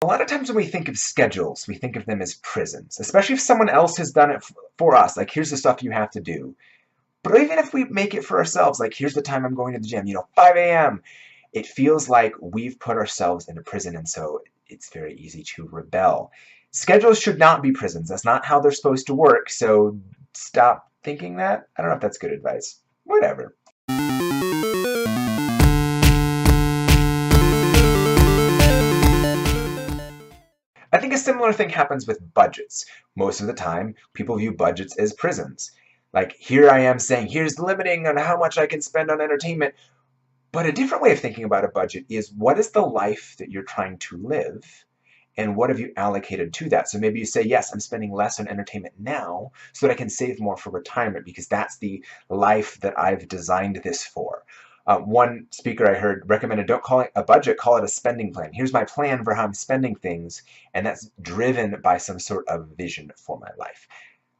A lot of times when we think of schedules, we think of them as prisons, especially if someone else has done it for us. Like, here's the stuff you have to do. But even if we make it for ourselves, like, here's the time I'm going to the gym, 5 a.m., it feels like we've put ourselves in a prison, and so it's very easy to rebel. Schedules should not be prisons. That's not how they're supposed to work, so stop thinking that. I don't know if that's good advice. Whatever. I think a similar thing happens with budgets. Most of the time, people view budgets as prisons. Like, here I am saying, here's limiting on how much I can spend on entertainment. But a different way of thinking about a budget is, what is the life that you're trying to live? And what have you allocated to that? So maybe you say, yes, I'm spending less on entertainment now so that I can save more for retirement because that's the life that I've designed this for. One speaker I heard recommended, don't call it a budget, call it a spending plan. Here's my plan for how I'm spending things, and that's driven by some sort of vision for my life.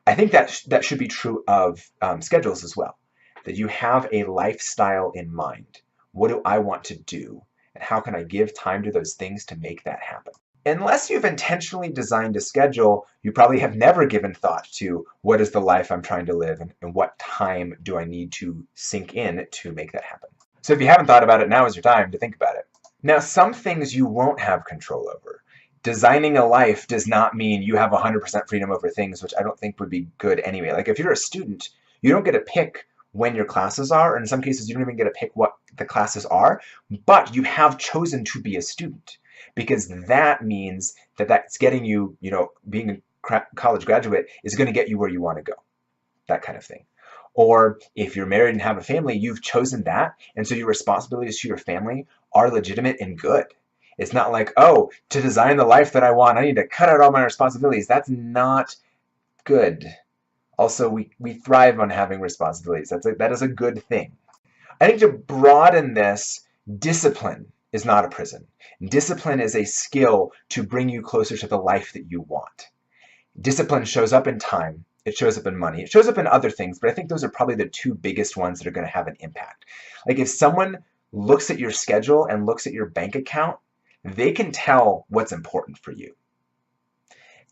I think that should be true of schedules as well, that you have a lifestyle in mind. What do I want to do? And how can I give time to those things to make that happen? Unless you've intentionally designed a schedule, you probably have never given thought to what is the life I'm trying to live and what time do I need to sink in to make that happen. So if you haven't thought about it, now is your time to think about it. Now, some things you won't have control over. Designing a life does not mean you have 100% freedom over things, which I don't think would be good anyway. Like, if you're a student, you don't get to pick when your classes are, and in some cases you don't even get to pick what the classes are, but you have chosen to be a student, because that means that that's getting you, being a college graduate is going to get you where you want to go, that kind of thing. Or if you're married and have a family, you've chosen that, and so your responsibilities to your family are legitimate and good. It's not like, oh, to design the life that I want, I need to cut out all my responsibilities. That's not good. Also, we thrive on having responsibilities. That is a good thing. I think to broaden this, discipline is not a prison. Discipline is a skill to bring you closer to the life that you want. Discipline shows up in time. It shows up in money. It shows up in other things, but I think those are probably the two biggest ones that are going to have an impact. Like, if someone looks at your schedule and looks at your bank account, they can tell what's important for you.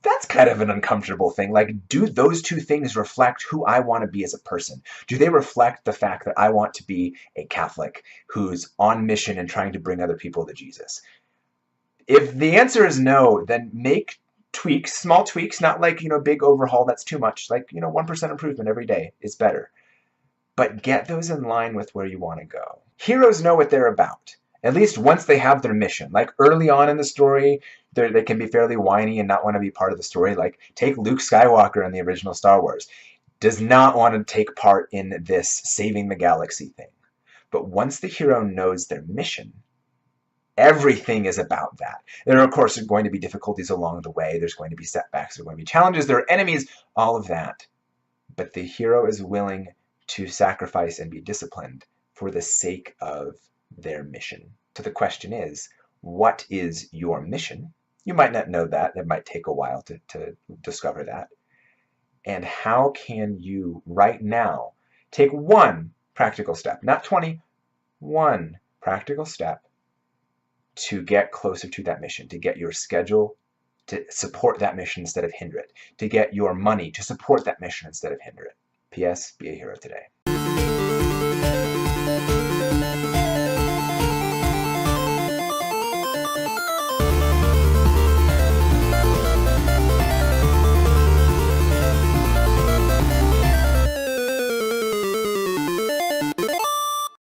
That's kind of an uncomfortable thing. Like, do those two things reflect who I want to be as a person? Do they reflect the fact that I want to be a Catholic who's on mission and trying to bring other people to Jesus? If the answer is no, then make tweaks, small tweaks, not like, big overhaul. That's too much. Like, 1% improvement every day is better. But get those in line with where you want to go. Heroes know what they're about, at least once they have their mission. Like, early on in the story, they can be fairly whiny and not want to be part of the story. Like, take Luke Skywalker in the original Star Wars. Does not want to take part in this saving the galaxy thing. But once the hero knows their mission, everything is about that. There are, of course, going to be difficulties along the way. There's going to be setbacks. There are going to be challenges. There are enemies, all of that. But the hero is willing to sacrifice and be disciplined for the sake of their mission. So the question is, what is your mission? You might not know that. It might take a while to discover that. And how can you, right now, take one practical step, not 20, one practical step to get closer to that mission, to get your schedule to support that mission instead of hinder it, to get your money to support that mission instead of hinder it. P.S. Be a hero today.